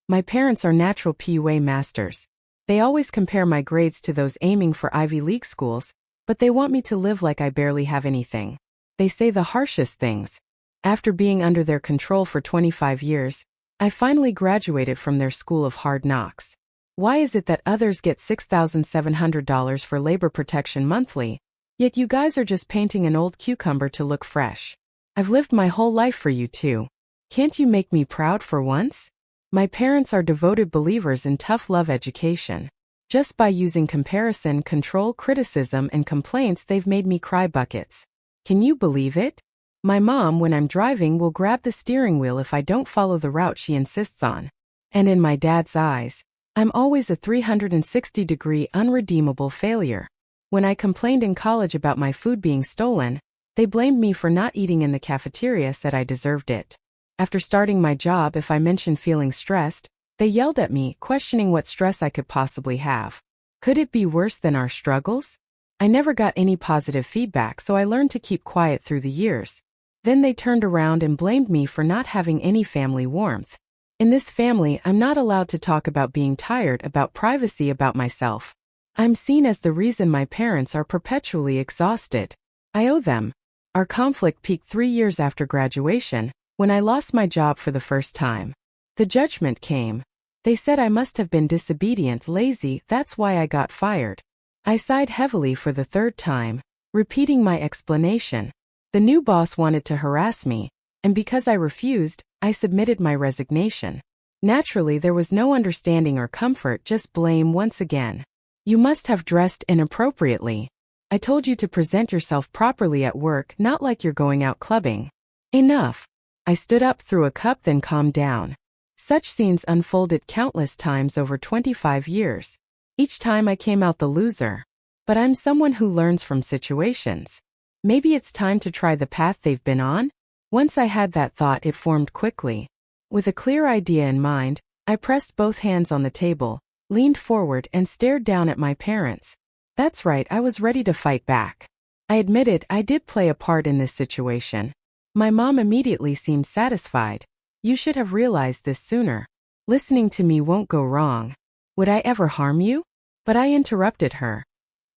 My parents are natural PUA masters. They always compare my grades to those aiming for Ivy League schools, but they want me to live like I barely have anything. They say the harshest things. After being under their control for 25 years, I finally graduated from their school of hard knocks. Why is it that others get $6,700 for labor protection monthly, yet you guys are just painting an old cucumber to look fresh? I've lived my whole life for you too. Can't you make me proud for once? My parents are devoted believers in tough love education. Just by using comparison, control, criticism, and complaints, they've made me cry buckets. Can you believe it? My mom, when I'm driving, will grab the steering wheel if I don't follow the route she insists on. And in my dad's eyes, I'm always a 360-degree unredeemable failure. When I complained in college about my food being stolen, they blamed me for not eating in the cafeteria, said I deserved it. After starting my job, if I mentioned feeling stressed, they yelled at me, questioning what stress I could possibly have. Could it be worse than our struggles? I never got any positive feedback, so I learned to keep quiet through the years. Then they turned around and blamed me for not having any family warmth. In this family, I'm not allowed to talk about being tired, about privacy, about myself. I'm seen as the reason my parents are perpetually exhausted. I owe them. Our conflict peaked 3 years after graduation, when I lost my job for the first time. The judgment came. They said I must have been disobedient, lazy, that's why I got fired. I sighed heavily for the third time, repeating my explanation. The new boss wanted to harass me, and because I refused, I submitted my resignation. Naturally, there was no understanding or comfort, just blame once again. You must have dressed inappropriately. I told you to present yourself properly at work, not like you're going out clubbing. Enough. I stood up, threw a cup, then calmed down. Such scenes unfolded countless times over 25 years. Each time I came out the loser. But I'm someone who learns from situations. Maybe it's time to try the path they've been on? Once I had that thought, it formed quickly. With a clear idea in mind, I pressed both hands on the table, leaned forward, and stared down at my parents. That's right, I was ready to fight back. I admitted I did play a part in this situation. My mom immediately seemed satisfied. You should have realized this sooner. Listening to me won't go wrong. Would I ever harm you? But I interrupted her.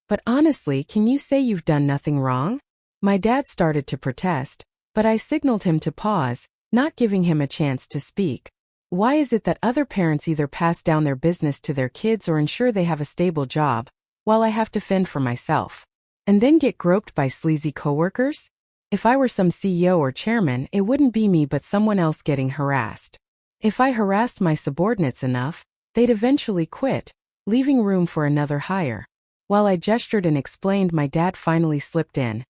But honestly, can you say you've done nothing wrong? My dad started to protest, but I signaled him to pause, not giving him a chance to speak. Why is it that other parents either pass down their business to their kids or ensure they have a stable job, while I have to fend for myself? And then get groped by sleazy coworkers? If I were some CEO or chairman, it wouldn't be me but someone else getting harassed. If I harassed my subordinates enough, they'd eventually quit, leaving room for another hire. While I gestured and explained, my dad finally slipped in.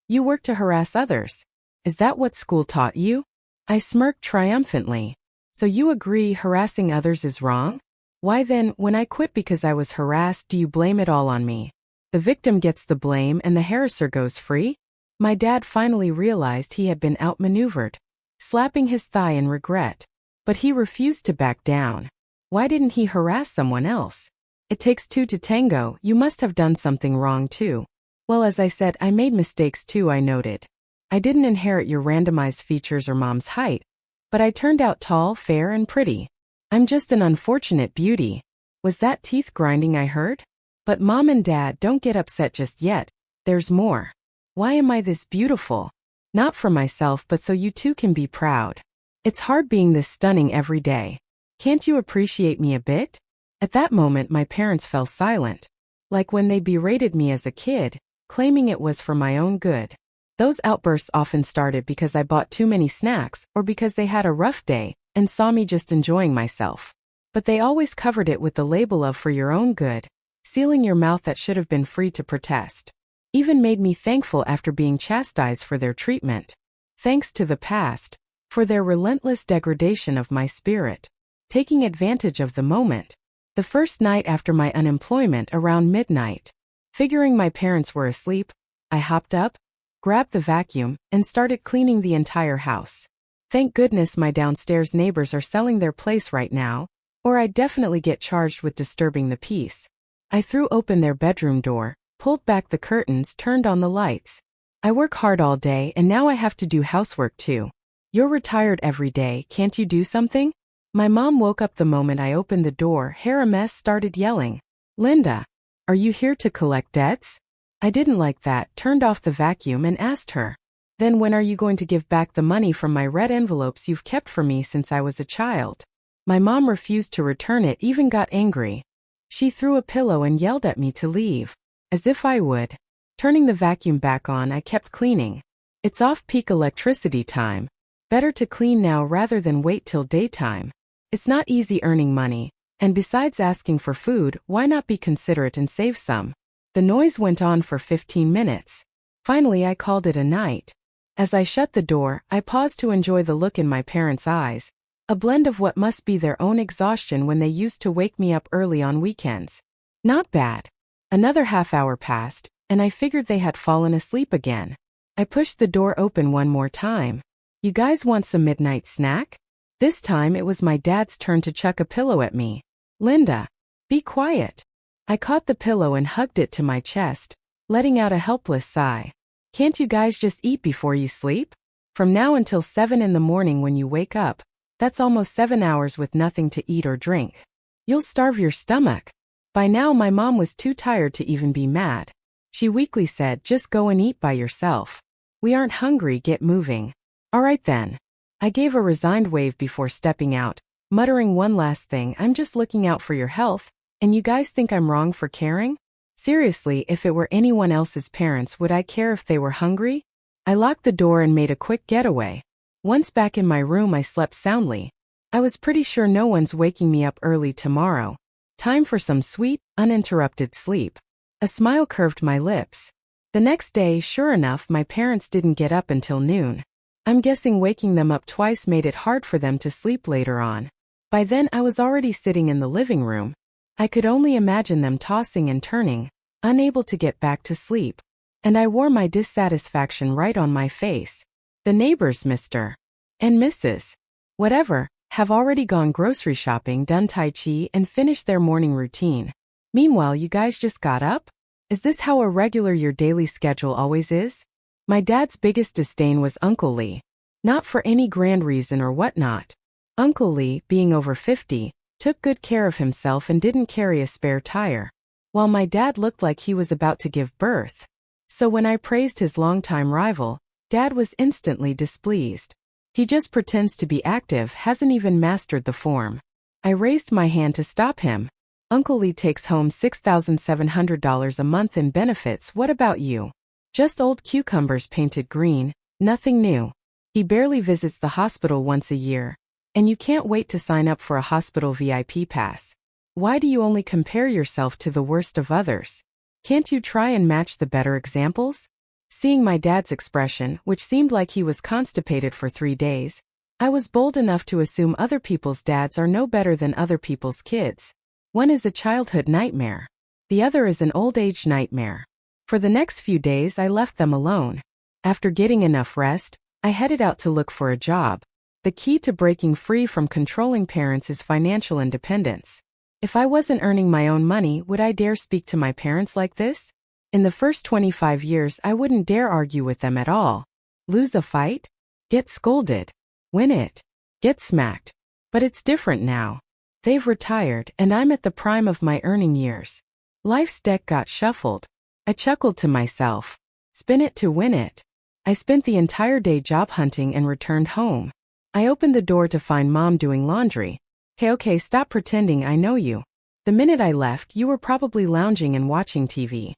You work to harass others. Is that what school taught you? I smirked triumphantly. So you agree harassing others is wrong? Why then, when I quit because I was harassed, do you blame it all on me? The victim gets the blame and the harasser goes free? My dad finally realized he had been outmaneuvered, slapping his thigh in regret. But he refused to back down. Why didn't he harass someone else? It takes two to tango, you must have done something wrong too. Well, as I said, I made mistakes too, I noted. I didn't inherit your randomized features or mom's height, but I turned out tall, fair, and pretty. I'm just an unfortunate beauty. Was that teeth grinding I heard? But Mom and Dad, don't get upset just yet. There's more. Why am I this beautiful? Not for myself, but so you too can be proud. It's hard being this stunning every day. Can't you appreciate me a bit? At that moment, my parents fell silent. Like when they berated me as a kid, claiming it was for my own good. Those outbursts often started because I bought too many snacks or because they had a rough day and saw me just enjoying myself. But they always covered it with the label of for your own good, sealing your mouth that should have been free to protest. Even made me thankful after being chastised for their treatment. Thanks to the past, for their relentless degradation of my spirit. Taking advantage of the moment. The first night after my unemployment, around midnight. Figuring my parents were asleep, I hopped up, grabbed the vacuum, and started cleaning the entire house. Thank goodness my downstairs neighbors are selling their place right now, or I'd definitely get charged with disturbing the peace. I threw open their bedroom door, pulled back the curtains, turned on the lights. I work hard all day and now I have to do housework too. You're retired every day, can't you do something? My mom woke up the moment I opened the door. Harames started yelling, "Linda, are you here to collect debts?" I didn't like that, turned off the vacuum and asked her, "Then when are you going to give back the money from my red envelopes you've kept for me since I was a child?" My mom refused to return it, even got angry. She threw a pillow and yelled at me to leave, as if I would. Turning the vacuum back on, I kept cleaning. It's off-peak electricity time. Better to clean now rather than wait till daytime. It's not easy earning money, and besides asking for food, why not be considerate and save some? The noise went on for 15 minutes. Finally, I called it a night. As I shut the door, I paused to enjoy the look in my parents' eyes, a blend of what must be their own exhaustion when they used to wake me up early on weekends. Not bad. Another half hour passed, and I figured they had fallen asleep again. I pushed the door open one more time. "You guys want some midnight snack?" This time it was my dad's turn to chuck a pillow at me. "Linda, be quiet." I caught the pillow and hugged it to my chest, letting out a helpless sigh. "Can't you guys just eat before you sleep? From now until 7 in the morning when you wake up, that's almost 7 hours with nothing to eat or drink. You'll starve your stomach." By now my mom was too tired to even be mad. She weakly said, "Just go and eat by yourself. We aren't hungry, get moving." "All right then." I gave a resigned wave before stepping out, muttering one last thing, "I'm just looking out for your health, and you guys think I'm wrong for caring? Seriously, if it were anyone else's parents, would I care if they were hungry?" I locked the door and made a quick getaway. Once back in my room, I slept soundly. I was pretty sure no one's waking me up early tomorrow. Time for some sweet, uninterrupted sleep. A smile curved my lips. The next day, sure enough, my parents didn't get up until noon. I'm guessing waking them up twice made it hard for them to sleep later on. By then, I was already sitting in the living room. I could only imagine them tossing and turning, unable to get back to sleep. And I wore my dissatisfaction right on my face. The neighbors, Mr. and Mrs. whatever, have already gone grocery shopping, done Tai Chi, and finished their morning routine. Meanwhile, you guys just got up? Is this how irregular your daily schedule always is? My dad's biggest disdain was Uncle Lee. Not for any grand reason or whatnot. Uncle Lee, being over 50, took good care of himself and didn't carry a spare tire, while my dad looked like he was about to give birth. So when I praised his longtime rival, Dad was instantly displeased. He just pretends to be active, hasn't even mastered the form. I raised my hand to stop him. "Uncle Lee takes home $6,700 a month in benefits. What about you?" "Just old cucumbers painted green, nothing new. He barely visits the hospital once a year. And you can't wait to sign up for a hospital VIP pass. Why do you only compare yourself to the worst of others? Can't you try and match the better examples?" Seeing my dad's expression, which seemed like he was constipated for 3 days, I was bold enough to assume other people's dads are no better than other people's kids. One is a childhood nightmare. The other is an old age nightmare. For the next few days, I left them alone. After getting enough rest, I headed out to look for a job. The key to breaking free from controlling parents is financial independence. If I wasn't earning my own money, would I dare speak to my parents like this? In the first 25 years, I wouldn't dare argue with them at all. Lose a fight? Get scolded. Win it? Get smacked. But it's different now. They've retired, and I'm at the prime of my earning years. Life's deck got shuffled. I chuckled to myself. Spin it to win it. I spent the entire day job hunting and returned home. I opened the door to find Mom doing laundry. Okay, stop pretending I know you. The minute I left, you were probably lounging and watching TV.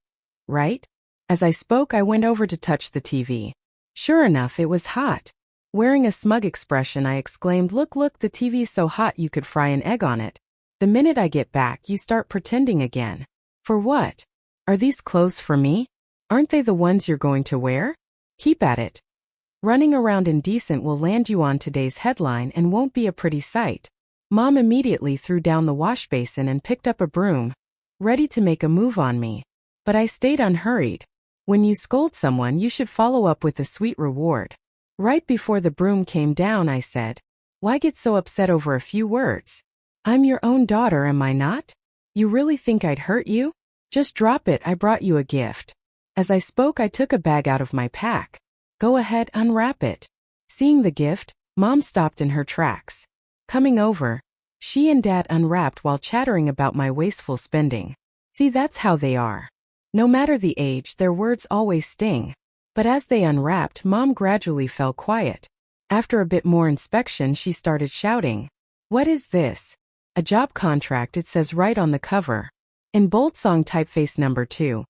Right? As I spoke, I went over to touch the TV. Sure enough, it was hot. Wearing a smug expression, I exclaimed, Look, the TV's so hot you could fry an egg on it. The minute I get back, you start pretending again. For what? Are these clothes for me? Aren't they the ones you're going to wear? Keep at it. Running around indecent will land you on today's headline and won't be a pretty sight. Mom immediately threw down the wash basin and picked up a broom, ready to make a move on me. But I stayed unhurried. When you scold someone, you should follow up with a sweet reward. Right before the broom came down, I said, Why get so upset over a few words? I'm your own daughter, am I not? You really think I'd hurt you? Just drop it, I brought you a gift. As I spoke, I took a bag out of my pack. Go ahead, unwrap it. Seeing the gift, Mom stopped in her tracks. Coming over, she and Dad unwrapped while chattering about my wasteful spending. See, that's how they are. No matter the age, their words always sting. But as they unwrapped, Mom gradually fell quiet. After a bit more inspection, she started shouting, "What is this?" "A job contract," it says right on the cover. In bold song typeface number 2.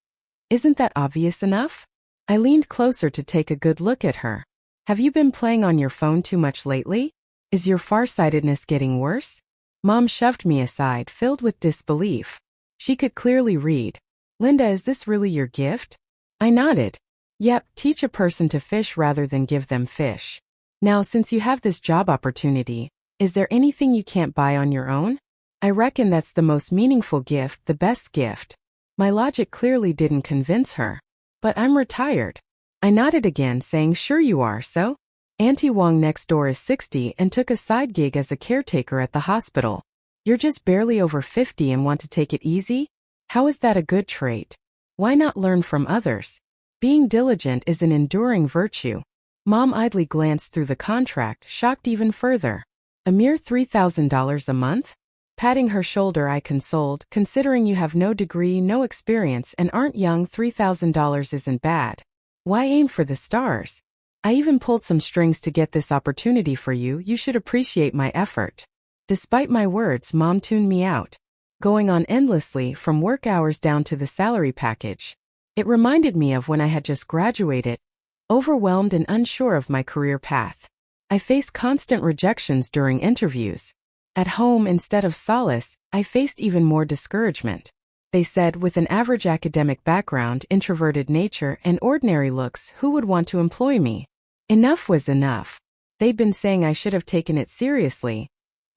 Isn't that obvious enough? I leaned closer to take a good look at her. Have you been playing on your phone too much lately? Is your farsightedness getting worse? Mom shoved me aside, filled with disbelief. She could clearly read. Linda, is this really your gift? I nodded. Yep, teach a person to fish rather than give them fish. Now, since you have this job opportunity, is there anything you can't buy on your own? I reckon that's the most meaningful gift, the best gift. My logic clearly didn't convince her. But I'm retired. I nodded again, saying, sure you are, so? Auntie Wong next door is 60 and took a side gig as a caretaker at the hospital. You're just barely over 50 and want to take it easy? How is that a good trait? Why not learn from others? Being diligent is an enduring virtue. Mom idly glanced through the contract, shocked even further. A mere $3,000 a month? Patting her shoulder, I consoled, considering you have no degree, no experience, and aren't young, $3,000 isn't bad. Why aim for the stars? I even pulled some strings to get this opportunity for you. You should appreciate my effort. Despite my words, Mom tuned me out, going on endlessly from work hours down to the salary package. It reminded me of when I had just graduated, overwhelmed and unsure of my career path. I faced constant rejections during interviews. At home, instead of solace, I faced even more discouragement. They said, with an average academic background, introverted nature, and ordinary looks, who would want to employ me? Enough was enough. They'd been saying I should have taken it seriously,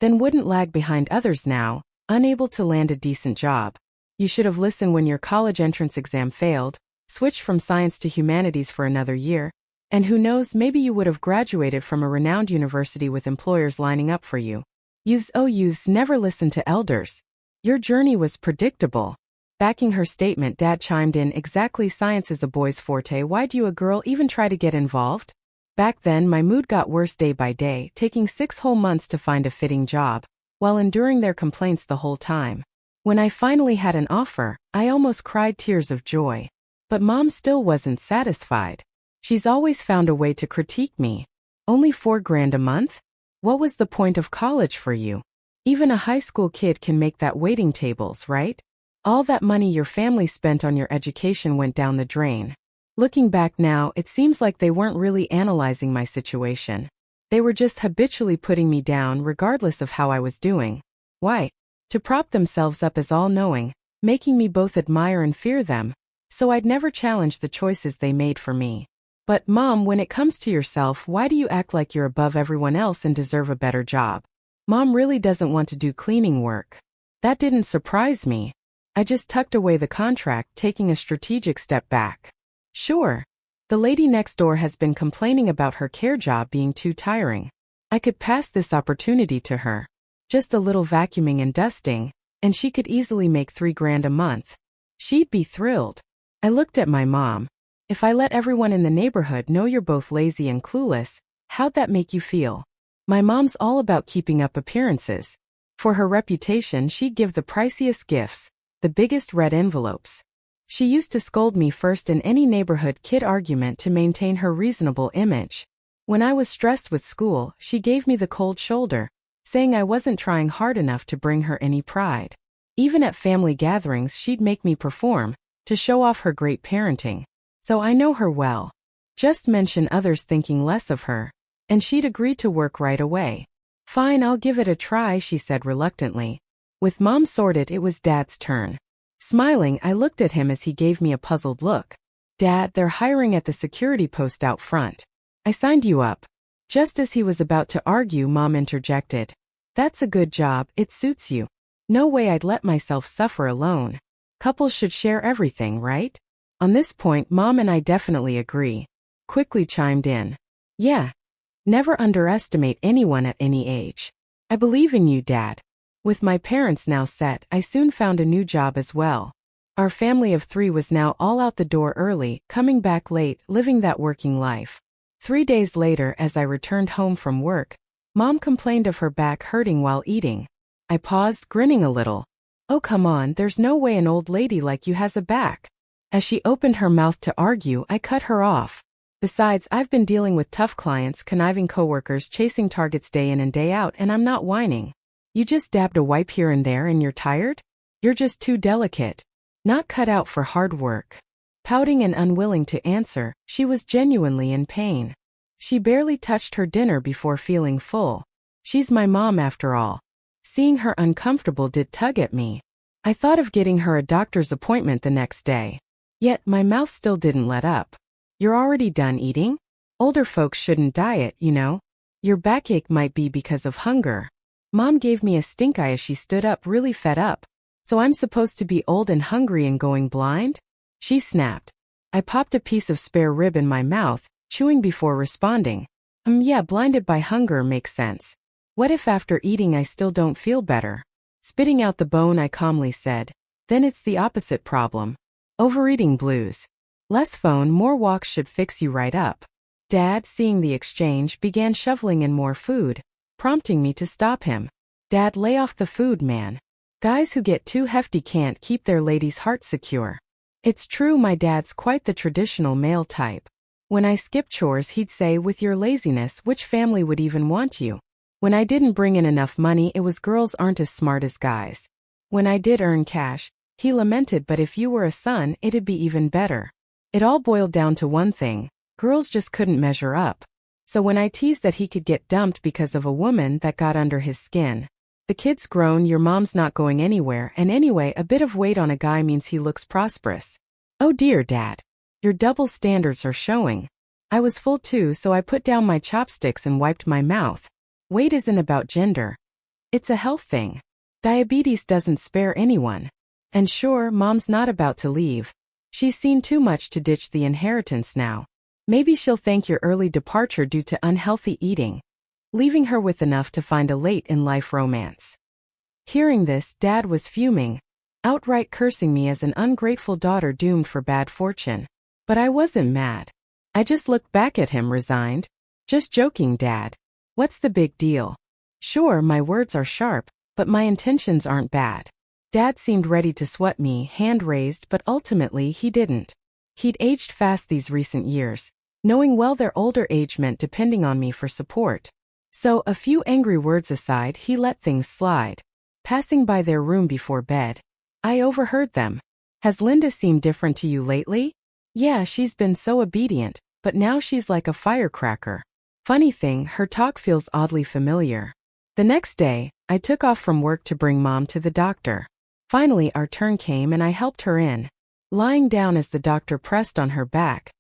then wouldn't lag behind others now, unable to land a decent job. You should have listened when your college entrance exam failed, switched from science to humanities for another year, and who knows, maybe you would have graduated from a renowned university with employers lining up for you. Youths never listen to elders. Your journey was predictable. Backing her statement, Dad chimed in, exactly, science is a boy's forte. Why'd you, a girl, even try to get involved? Back then, my mood got worse day by day, taking 6 whole months to find a fitting job, while enduring their complaints the whole time. When I finally had an offer, I almost cried tears of joy. But Mom still wasn't satisfied. She's always found a way to critique me. Only $4,000 a month? What was the point of college for you? Even a high school kid can make that waiting tables, right? All that money your family spent on your education went down the drain. Looking back now, it seems like they weren't really analyzing my situation. They were just habitually putting me down regardless of how I was doing. Why? To prop themselves up as all-knowing, making me both admire and fear them, so I'd never challenge the choices they made for me. But, Mom, when it comes to yourself, why do you act like you're above everyone else and deserve a better job? Mom really doesn't want to do cleaning work. That didn't surprise me. I just tucked away the contract, taking a strategic step back. Sure. The lady next door has been complaining about her care job being too tiring. I could pass this opportunity to her. Just a little vacuuming and dusting, and she could easily make $3,000 a month. She'd be thrilled. I looked at my mom. If I let everyone in the neighborhood know you're both lazy and clueless, how'd that make you feel? My mom's all about keeping up appearances. For her reputation, she'd give the priciest gifts, the biggest red envelopes. She used to scold me first in any neighborhood kid argument to maintain her reasonable image. When I was stressed with school, she gave me the cold shoulder, saying I wasn't trying hard enough to bring her any pride. Even at family gatherings, she'd make me perform, to show off her great parenting. So I know her well. Just mention others thinking less of her, and she'd agree to work right away. Fine, I'll give it a try, she said reluctantly. With Mom sorted, it was Dad's turn. Smiling, I looked at him as he gave me a puzzled look. Dad, they're hiring at the security post out front. I signed you up. Just as he was about to argue, Mom interjected. That's a good job, it suits you. No way I'd let myself suffer alone. Couples should share everything, right? On this point, Mom and I definitely agree. Quickly chimed in. Yeah. Never underestimate anyone at any age. I believe in you, Dad. With my parents now set, I soon found a new job as well. Our family of 3 was now all out the door early, coming back late, living that working life. 3 days later, as I returned home from work, Mom complained of her back hurting while eating. I paused, grinning a little. Oh, come on, there's no way an old lady like you has a back. As she opened her mouth to argue, I cut her off. Besides, I've been dealing with tough clients, conniving coworkers, chasing targets day in and day out, and I'm not whining. You just dabbed a wipe here and there and you're tired? You're just too delicate. Not cut out for hard work. Pouting and unwilling to answer, she was genuinely in pain. She barely touched her dinner before feeling full. She's my mom after all. Seeing her uncomfortable did tug at me. I thought of getting her a doctor's appointment the next day. Yet my mouth still didn't let up. You're already done eating? Older folks shouldn't diet, you know. Your backache might be because of hunger. Mom gave me a stink eye as she stood up, really fed up. So I'm supposed to be old and hungry and going blind? She snapped. I popped a piece of spare rib in my mouth, chewing before responding. Yeah, blinded by hunger makes sense. What if after eating I still don't feel better? Spitting out the bone, I calmly said. Then it's the opposite problem. Overeating blues. Less phone, more walks should fix you right up. Dad, seeing the exchange, began shoveling in more food, prompting me to stop him. Dad, lay off the food, man. Guys who get too hefty can't keep their ladies' hearts secure. It's true, my dad's quite the traditional male type. When I skip chores, he'd say, with your laziness, which family would even want you? When I didn't bring in enough money, it was girls aren't as smart as guys. When I did earn cash, he lamented, but if you were a son, it'd be even better. It all boiled down to one thing: girls just couldn't measure up. So when I teased that he could get dumped because of a woman, that got under his skin. The kid's grown, your mom's not going anywhere, and anyway, a bit of weight on a guy means he looks prosperous. Oh dear, Dad. Your double standards are showing. I was full too, so I put down my chopsticks and wiped my mouth. Weight isn't about gender. It's a health thing. Diabetes doesn't spare anyone. And sure, Mom's not about to leave. She's seen too much to ditch the inheritance now. Maybe she'll thank your early departure due to unhealthy eating, leaving her with enough to find a late-in-life romance. Hearing this, Dad was fuming, outright cursing me as an ungrateful daughter doomed for bad fortune. But I wasn't mad. I just looked back at him, resigned. Just joking, Dad. What's the big deal? Sure, my words are sharp, but my intentions aren't bad. Dad seemed ready to swat me, hand raised, but ultimately he didn't. He'd aged fast these recent years, knowing well their older age meant depending on me for support. So, a few angry words aside, he let things slide. Passing by their room before bed, I overheard them. Has Linda seemed different to you lately? Yeah, she's been so obedient, but now she's like a firecracker. Funny thing, her talk feels oddly familiar. The next day, I took off from work to bring Mom to the doctor. Finally, our turn came and I helped her in. Lying down as the doctor pressed on her back,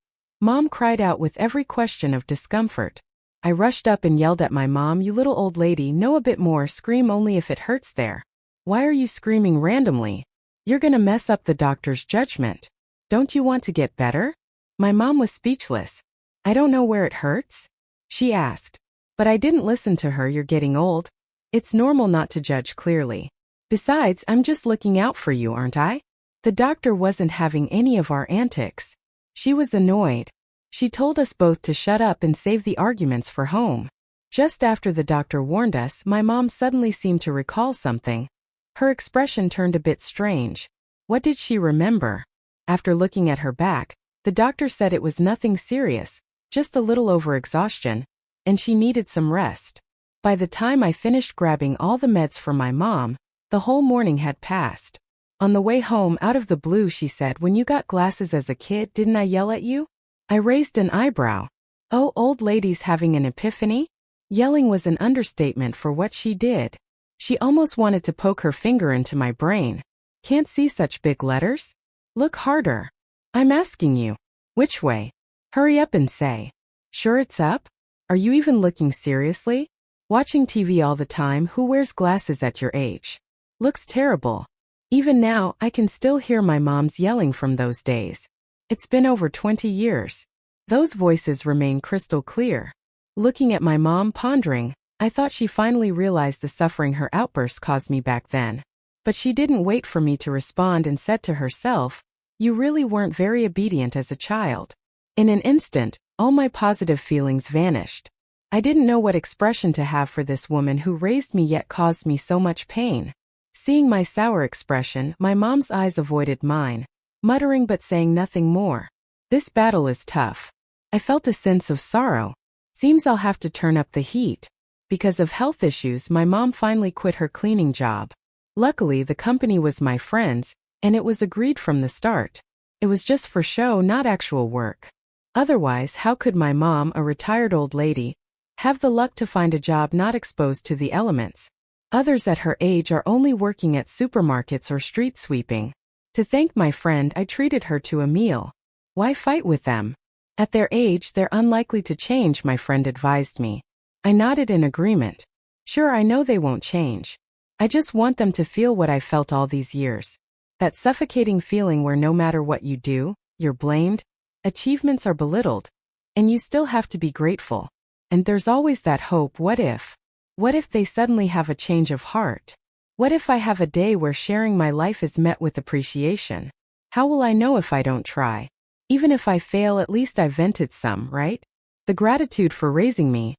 Mom cried out with every question of discomfort. I rushed up and yelled at my mom, you little old lady, know a bit more, scream only if it hurts there. Why are you screaming randomly? You're gonna mess up the doctor's judgment. Don't you want to get better? My mom was speechless. I don't know where it hurts? She asked. But I didn't listen to her. You're getting old. It's normal not to judge clearly. Besides, I'm just looking out for you, aren't I? The doctor wasn't having any of our antics. She was annoyed. She told us both to shut up and save the arguments for home. Just after the doctor warned us, my mom suddenly seemed to recall something. Her expression turned a bit strange. What did she remember? After looking at her back, the doctor said it was nothing serious, just a little overexhaustion, and she needed some rest. By the time I finished grabbing all the meds for my mom, the whole morning had passed. On the way home, out of the blue, she said, when you got glasses as a kid, didn't I yell at you? I raised an eyebrow. Oh, old lady's having an epiphany? Yelling was an understatement for what she did. She almost wanted to poke her finger into my brain. Can't see such big letters? Look harder. I'm asking you. Which way? Hurry up and say. Sure it's up? Are you even looking seriously? Watching TV all the time, who wears glasses at your age? Looks terrible. Even now, I can still hear my mom's yelling from those days. It's been over 20 years. Those voices remain crystal clear. Looking at my mom, pondering, I thought she finally realized the suffering her outburst caused me back then. But she didn't wait for me to respond and said to herself, you really weren't very obedient as a child. In an instant, all my positive feelings vanished. I didn't know what expression to have for this woman who raised me yet caused me so much pain. Seeing my sour expression, my mom's eyes avoided mine, muttering but saying nothing more. This battle is tough. I felt a sense of sorrow. Seems I'll have to turn up the heat. Because of health issues, my mom finally quit her cleaning job. Luckily, the company was my friend's, and it was agreed from the start. It was just for show, not actual work. Otherwise, how could my mom, a retired old lady, have the luck to find a job not exposed to the elements? Others at her age are only working at supermarkets or street sweeping. To thank my friend, I treated her to a meal. Why fight with them? At their age, they're unlikely to change, my friend advised me. I nodded in agreement. Sure, I know they won't change. I just want them to feel what I felt all these years. That suffocating feeling where no matter what you do, you're blamed, achievements are belittled, and you still have to be grateful. And there's always that hope, what if? What if they suddenly have a change of heart? What if I have a day where sharing my life is met with appreciation? How will I know if I don't try? Even if I fail, at least I vented some, right? The gratitude for raising me,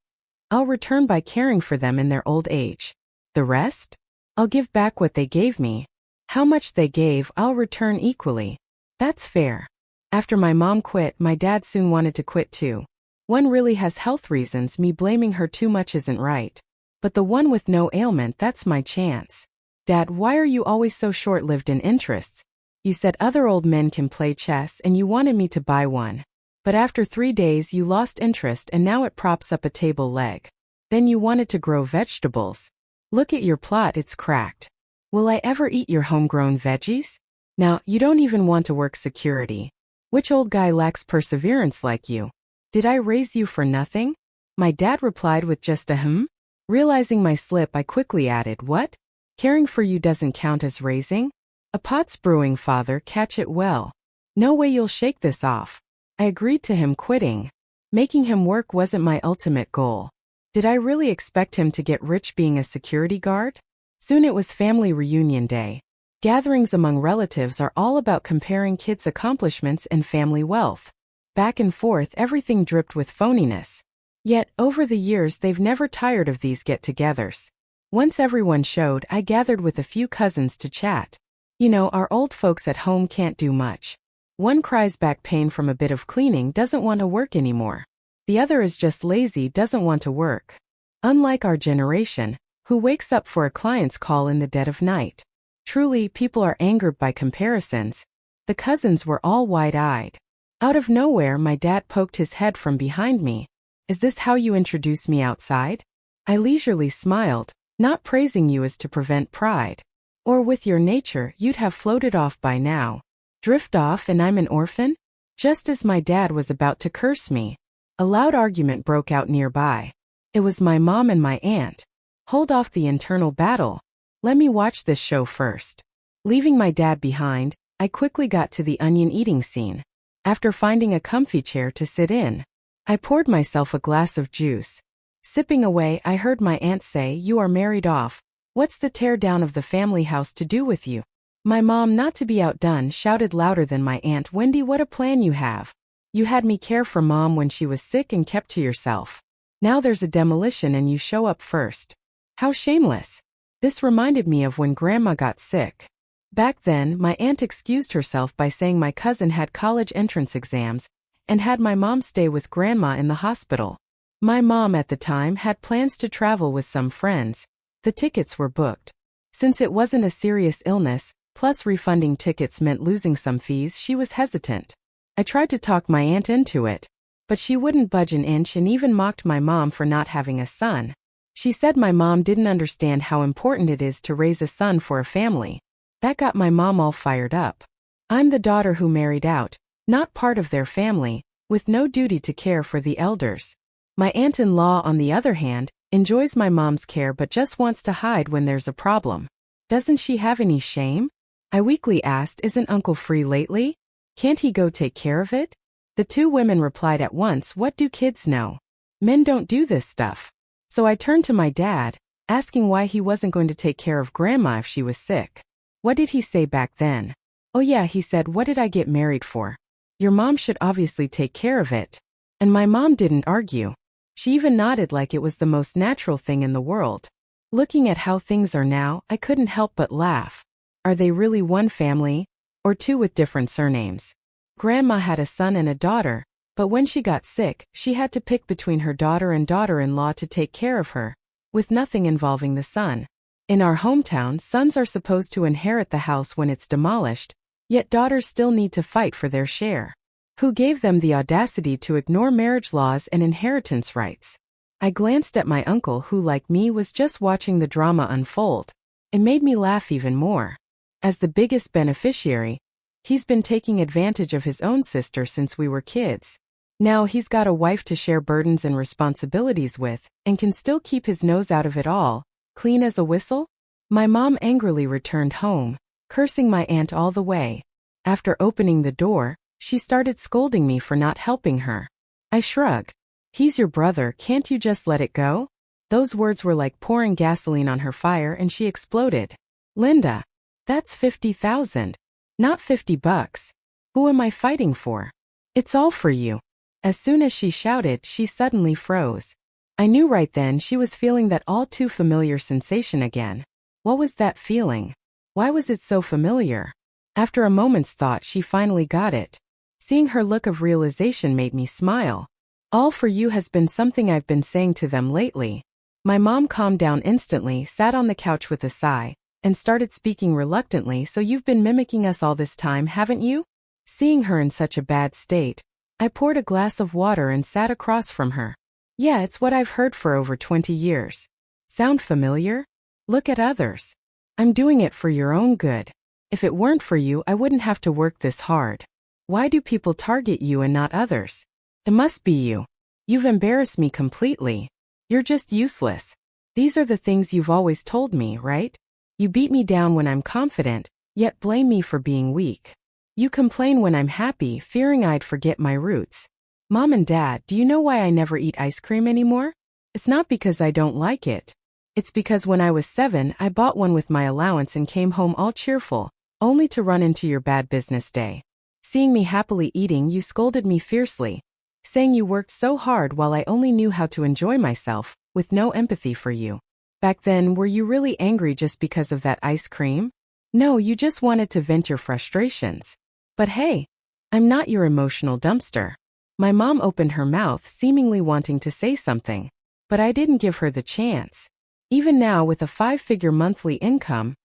I'll return by caring for them in their old age. The rest? I'll give back what they gave me. How much they gave, I'll return equally. That's fair. After my mom quit, my dad soon wanted to quit too. One really has health reasons, me blaming her too much isn't right. But the one with no ailment, that's my chance. Dad, why are you always so short-lived in interests? You said other old men can play chess and you wanted me to buy one. But after 3 days you lost interest and now it props up a table leg. Then you wanted to grow vegetables. Look at your plot, it's cracked. Will I ever eat your homegrown veggies? Now, you don't even want to work security. Which old guy lacks perseverance like you? Did I raise you for nothing? My dad replied with just a hmm. Realizing my slip, I quickly added, what? Caring for you doesn't count as raising? A pot's brewing, father, catch it well. No way you'll shake this off. I agreed to him quitting. Making him work wasn't my ultimate goal. Did I really expect him to get rich being a security guard? Soon it was family reunion day. Gatherings among relatives are all about comparing kids' accomplishments and family wealth. Back and forth, everything dripped with phoniness. Yet, over the years, they've never tired of these get-togethers. Once everyone showed, I gathered with a few cousins to chat. You know, our old folks at home can't do much. One cries back pain from a bit of cleaning, doesn't want to work anymore. The other is just lazy, doesn't want to work. Unlike our generation, who wakes up for a client's call in the dead of night. Truly, people are angered by comparisons. The cousins were all wide-eyed. Out of nowhere, my dad poked his head from behind me. Is this how you introduce me outside? I leisurely smiled. Not praising you is to prevent pride. Or with your nature, you'd have floated off by now. Drift off and I'm an orphan? Just as my dad was about to curse me, a loud argument broke out nearby. It was my mom and my aunt. Hold off the internal battle. Let me watch this show first. Leaving my dad behind, I quickly got to the onion eating scene. After finding a comfy chair to sit in, I poured myself a glass of juice. Sipping away, I heard my aunt say, "You are married off. What's the tear down of the family house to do with you?" My mom, not to be outdone, shouted louder than my aunt, "Wendy, what a plan you have. You had me care for mom when she was sick and kept to yourself. Now there's a demolition and you show up first. How shameless." This reminded me of when Grandma got sick. Back then, my aunt excused herself by saying my cousin had college entrance exams and had my mom stay with Grandma in the hospital. My mom at the time had plans to travel with some friends. The tickets were booked. Since it wasn't a serious illness, plus refunding tickets meant losing some fees, she was hesitant. I tried to talk my aunt into it, but she wouldn't budge an inch and even mocked my mom for not having a son. She said my mom didn't understand how important it is to raise a son for a family. That got my mom all fired up. I'm the daughter who married out, not part of their family, with no duty to care for the elders. My aunt-in-law, on the other hand, enjoys my mom's care but just wants to hide when there's a problem. Doesn't she have any shame? I weakly asked, "Isn't Uncle free lately? Can't he go take care of it?" The two women replied at once, "What do kids know? Men don't do this stuff." So I turned to my dad, asking why he wasn't going to take care of Grandma if she was sick. What did he say back then? "Oh yeah," he said, "what did I get married for? Your mom should obviously take care of it." And my mom didn't argue. She even nodded like it was the most natural thing in the world. Looking at how things are now, I couldn't help but laugh. Are they really one family? Or two with different surnames? Grandma had a son and a daughter, but when she got sick, she had to pick between her daughter and daughter-in-law to take care of her, with nothing involving the son. In our hometown, sons are supposed to inherit the house when it's demolished, yet daughters still need to fight for their share. Who gave them the audacity to ignore marriage laws and inheritance rights? I glanced at my uncle who, like me, was just watching the drama unfold. It made me laugh even more. As the biggest beneficiary, he's been taking advantage of his own sister since we were kids. Now he's got a wife to share burdens and responsibilities with, and can still keep his nose out of it all, clean as a whistle? My mom angrily returned home, cursing my aunt all the way. After opening the door, she started scolding me for not helping her. I shrugged. He's your brother, can't you just let it go? Those words were like pouring gasoline on her fire and she exploded. Linda, that's $50,000. Not $50. Who am I fighting for? It's all for you. As soon as she shouted, she suddenly froze. I knew right then she was feeling that all too familiar sensation again. What was that feeling? Why was it so familiar? After a moment's thought, she finally got it. Seeing her look of realization made me smile. All for you has been something I've been saying to them lately. My mom calmed down instantly, sat on the couch with a sigh, and started speaking reluctantly. So you've been mimicking us all this time, haven't you? Seeing her in such a bad state, I poured a glass of water and sat across from her. Yeah, it's what I've heard for over 20 years. Sound familiar? Look at others. I'm doing it for your own good. If it weren't for you, I wouldn't have to work this hard. Why do people target you and not others? It must be you. You've embarrassed me completely. You're just useless. These are the things you've always told me, right? You beat me down when I'm confident, yet blame me for being weak. You complain when I'm happy, fearing I'd forget my roots. Mom and Dad, do you know why I never eat ice cream anymore? It's not because I don't like it. It's because when I was 7, I bought one with my allowance and came home all cheerful, only to run into your bad business day. Seeing me happily eating, you scolded me fiercely, saying you worked so hard while I only knew how to enjoy myself, with no empathy for you. Back then, were you really angry just because of that ice cream? No, you just wanted to vent your frustrations. But hey, I'm not your emotional dumpster. My mom opened her mouth, seemingly wanting to say something, but I didn't give her the chance. Even now, with a 5-figure monthly income,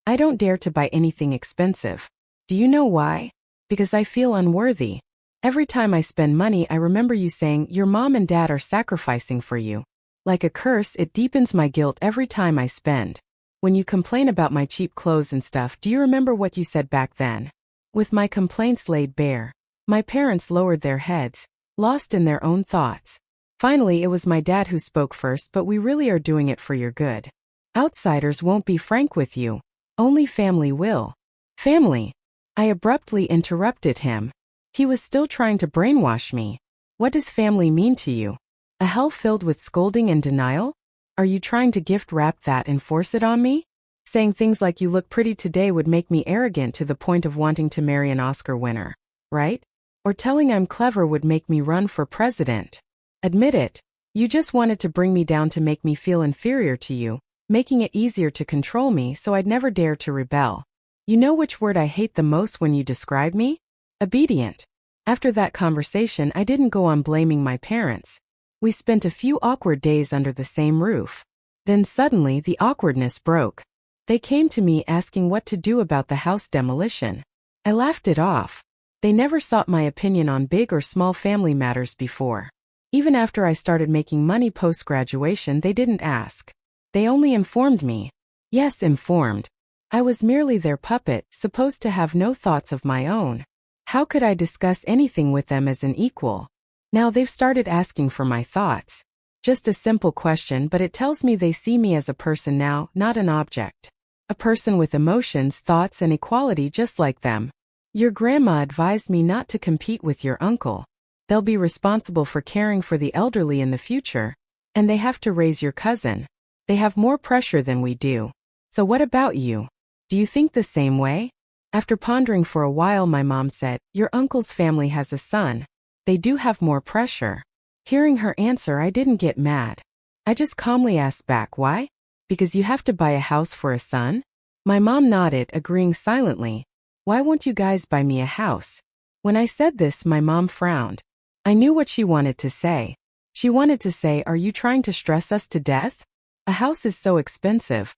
I don't dare to buy anything expensive. Do you know why? Because I feel unworthy. Every time I spend money, I remember you saying your mom and dad are sacrificing for you. Like a curse, it deepens my guilt every time I spend. When you complain about my cheap clothes and stuff, do you remember what you said back then? With my complaints laid bare, my parents lowered their heads, lost in their own thoughts. Finally, it was my dad who spoke first, but we really are doing it for your good. Outsiders won't be frank with you. Only family will. Family. I abruptly interrupted him. He was still trying to brainwash me. What does family mean to you? A hell filled with scolding and denial? Are you trying to gift wrap that and force it on me? Saying things like you look pretty today would make me arrogant to the point of wanting to marry an Oscar winner, right? Or telling I'm clever would make me run for president. Admit it. You just wanted to bring me down to make me feel inferior to you, making it easier to control me so I'd never dare to rebel. You know which word I hate the most when you describe me? Obedient. After that conversation, I didn't go on blaming my parents. We spent a few awkward days under the same roof. Then suddenly the awkwardness broke. They came to me asking what to do about the house demolition. I laughed it off. They never sought my opinion on big or small family matters before. Even after I started making money post-graduation, they didn't ask. They only informed me. Yes, informed. I was merely their puppet, supposed to have no thoughts of my own. How could I discuss anything with them as an equal? Now they've started asking for my thoughts. Just a simple question, but it tells me they see me as a person now, not an object. A person with emotions, thoughts, and equality just like them. Your grandma advised me not to compete with your uncle. They'll be responsible for caring for the elderly in the future, and they have to raise your cousin. They have more pressure than we do. So what about you? Do you think the same way? After pondering for a while, my mom said, your uncle's family has a son. They do have more pressure. Hearing her answer, I didn't get mad. I just calmly asked back, why? Because you have to buy a house for a son? My mom nodded, agreeing silently. Why won't you guys buy me a house? When I said this, my mom frowned. I knew what she wanted to say. She wanted to say, are you trying to stress us to death? A house is so expensive.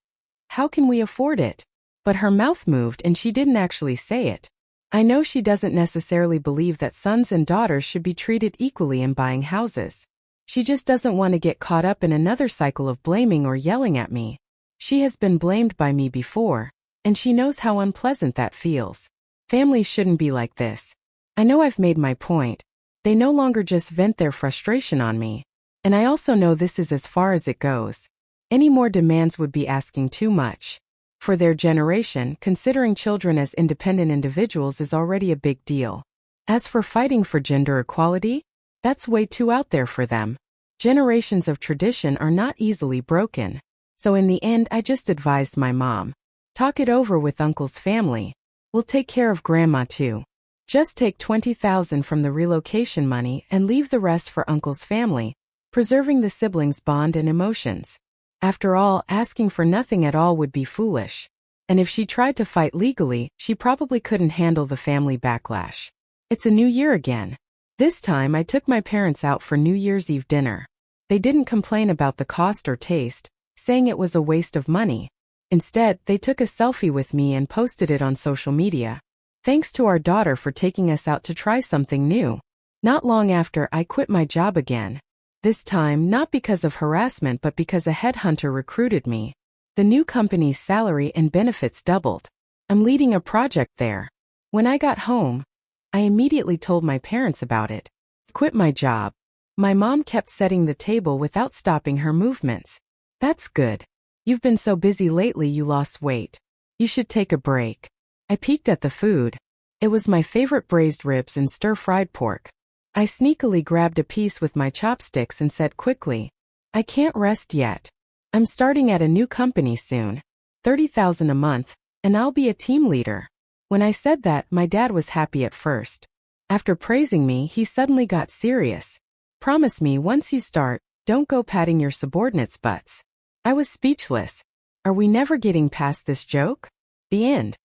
How can we afford it? But her mouth moved and she didn't actually say it. I know she doesn't necessarily believe that sons and daughters should be treated equally in buying houses. She just doesn't want to get caught up in another cycle of blaming or yelling at me. She has been blamed by me before, and she knows how unpleasant that feels. Families shouldn't be like this. I know I've made my point. They no longer just vent their frustration on me. And I also know this is as far as it goes. Any more demands would be asking too much. For their generation, considering children as independent individuals is already a big deal. As for fighting for gender equality, that's way too out there for them. Generations of tradition are not easily broken. So in the end, I just advised my mom. Talk it over with Uncle's family. We'll take care of Grandma too. Just take $20,000 from the relocation money and leave the rest for Uncle's family, preserving the siblings' bond and emotions. After all, asking for nothing at all would be foolish. And if she tried to fight legally, she probably couldn't handle the family backlash. It's a new year again. This time I took my parents out for New Year's Eve dinner. They didn't complain about the cost or taste, saying it was a waste of money. Instead, they took a selfie with me and posted it on social media. Thanks to our daughter for taking us out to try something new. Not long after, I quit my job again. This time, not because of harassment but because a headhunter recruited me. The new company's salary and benefits doubled. I'm leading a project there. When I got home, I immediately told my parents about it. Quit my job. My mom kept setting the table without stopping her movements. That's good. You've been so busy lately you lost weight. You should take a break. I peeked at the food. It was my favorite braised ribs and stir-fried pork. I sneakily grabbed a piece with my chopsticks and said quickly, I can't rest yet. I'm starting at a new company soon. $30,000 a month, and I'll be a team leader. When I said that, my dad was happy at first. After praising me, he suddenly got serious. Promise me once you start, don't go patting your subordinates' butts. I was speechless. Are we never getting past this joke? The end.